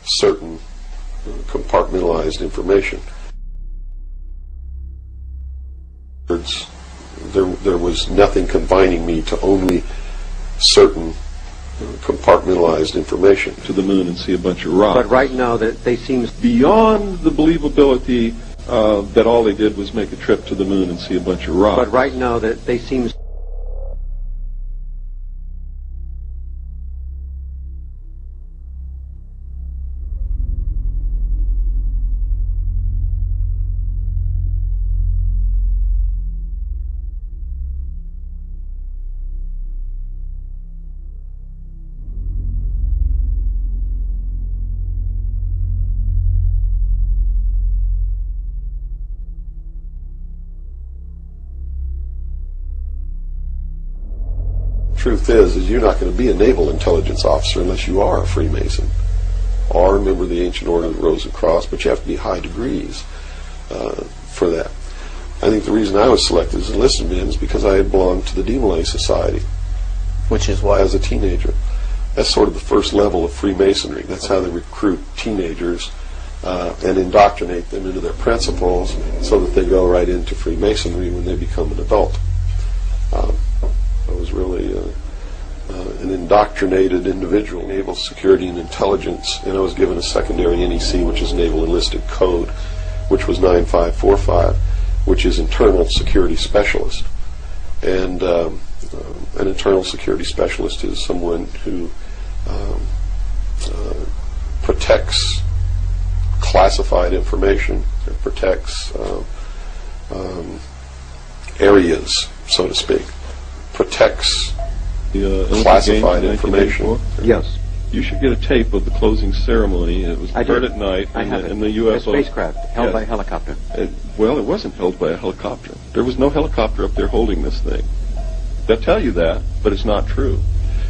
certain compartmentalized information. There was nothing confining me to only certain compartmentalized information. To the moon and see a bunch of rocks. But right now they seem beyond the believability that all they did was make a trip to the moon and see a bunch of rocks. But right now they seem. Truth is you're not going to be a naval intelligence officer unless you are a Freemason or a member of the Ancient Order of the Rose and Cross, but you have to be high degrees for that. I think the reason I was selected as enlisted man is because I had belonged to the Demolay Society. Which is what? As a teenager. That's sort of the first level of Freemasonry. That's how they recruit teenagers and indoctrinate them into their principles so that they go right into Freemasonry when they become an adult. I was really an indoctrinated individual, naval security and intelligence, and I was given a secondary NEC, which is Naval Enlisted Code, which was 9545, which is internal security specialist. And an internal security specialist is someone who protects classified information, and protects areas, so to speak. Protects classified information. Yes. You should get a tape of the closing ceremony. It was heard at night in the UFO. A spacecraft held by a helicopter. Well, it wasn't held by a helicopter. There was no helicopter up there holding this thing. They'll tell you that, but it's not true.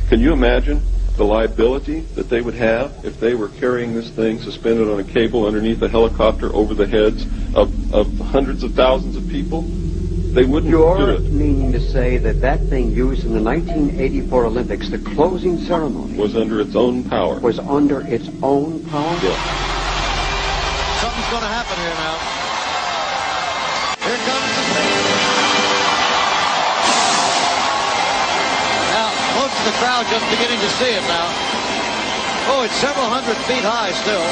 Can you imagine the liability that they would have if they were carrying this thing suspended on a cable underneath a helicopter over the heads of hundreds of thousands of people? They wouldn't do it. You're meaning to say that thing used in the 1984 Olympics, the closing ceremony, was under its own power. Was under its own power? Yeah. Something's going to happen here now. Here comes the thing. Now, most of the crowd just beginning to see it now. Oh, it's several hundred feet high still.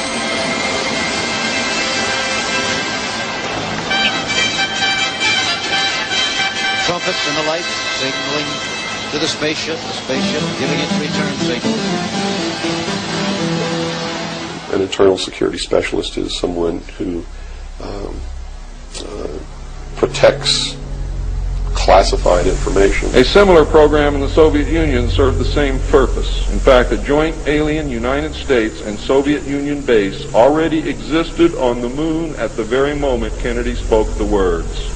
Trumpets and the lights signaling to the spaceship giving its return signal. An internal security specialist is someone who protects classified information. A similar program in the Soviet Union served the same purpose. In fact, a joint alien United States and Soviet Union base already existed on the moon at the very moment Kennedy spoke the words.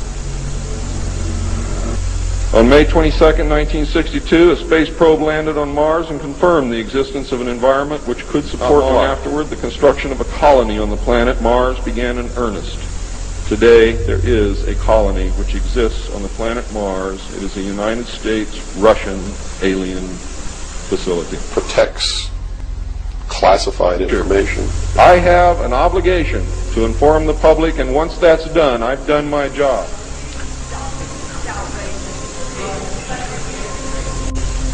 On May 22, 1962, a space probe landed on Mars and confirmed the existence of an environment which could support long afterward the construction of a colony on the planet Mars began in earnest. Today, there is a colony which exists on the planet Mars. It is a United States-Russian alien facility. Protects classified information. I have an obligation to inform the public, and once that's done, I've done my job.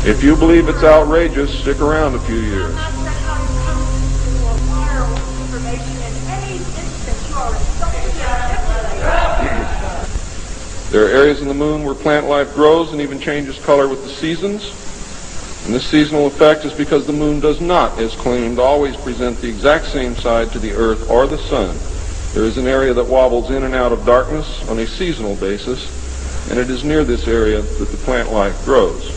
If you believe it's outrageous, stick around a few years. There are areas in the moon where plant life grows and even changes color with the seasons. And this seasonal effect is because the moon does not, as claimed, always present the exact same side to the Earth or the Sun. There is an area that wobbles in and out of darkness on a seasonal basis, and it is near this area that the plant life grows.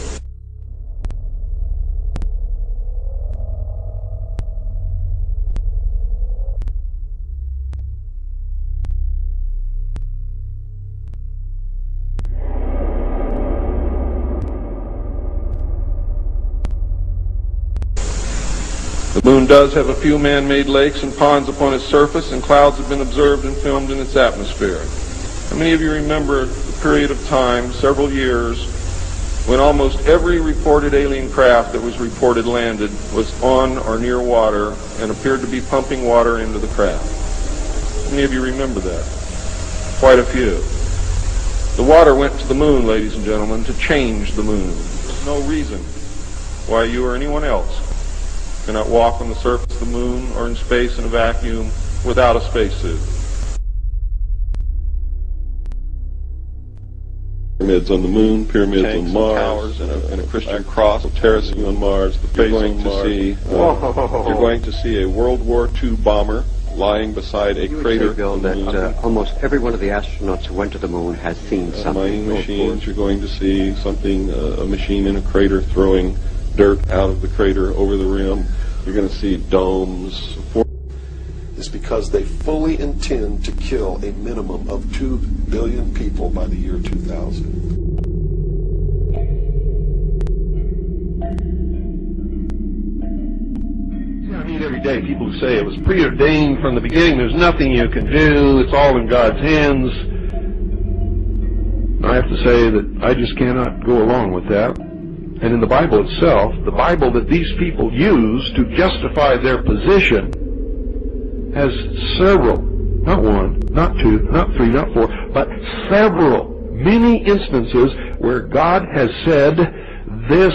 The moon does have a few man-made lakes and ponds upon its surface, and clouds have been observed and filmed in its atmosphere. How many of you remember the period of time, several years, when almost every reported alien craft that was reported landed was on or near water and appeared to be pumping water into the craft. How many of you remember that? Quite a few. The water went to the moon, ladies and gentlemen, to change the moon. There's no reason why you or anyone else cannot walk on the surface of the moon or in space in a vacuum without a spacesuit. Pyramids on the moon, pyramids on Mars, and a Christian cross terracing on Mars. You're going to see a World War II bomber lying beside a crater. Bill, on the moon. that almost every one of the astronauts who went to the moon has seen something. Mining machines. You're going to see something, a machine in a crater throwing dirt out of the crater over the rim. You're going to see domes. Is because they fully intend to kill a minimum of 2 billion people by the year 2000. I meet every day people who say it was preordained from the beginning, there's nothing you can do, it's all in God's hands. I have to say that I just cannot go along with that. And in the Bible itself, the Bible that these people use to justify their position has several, not one, not two, not three, not four, but several, many instances where God has said, this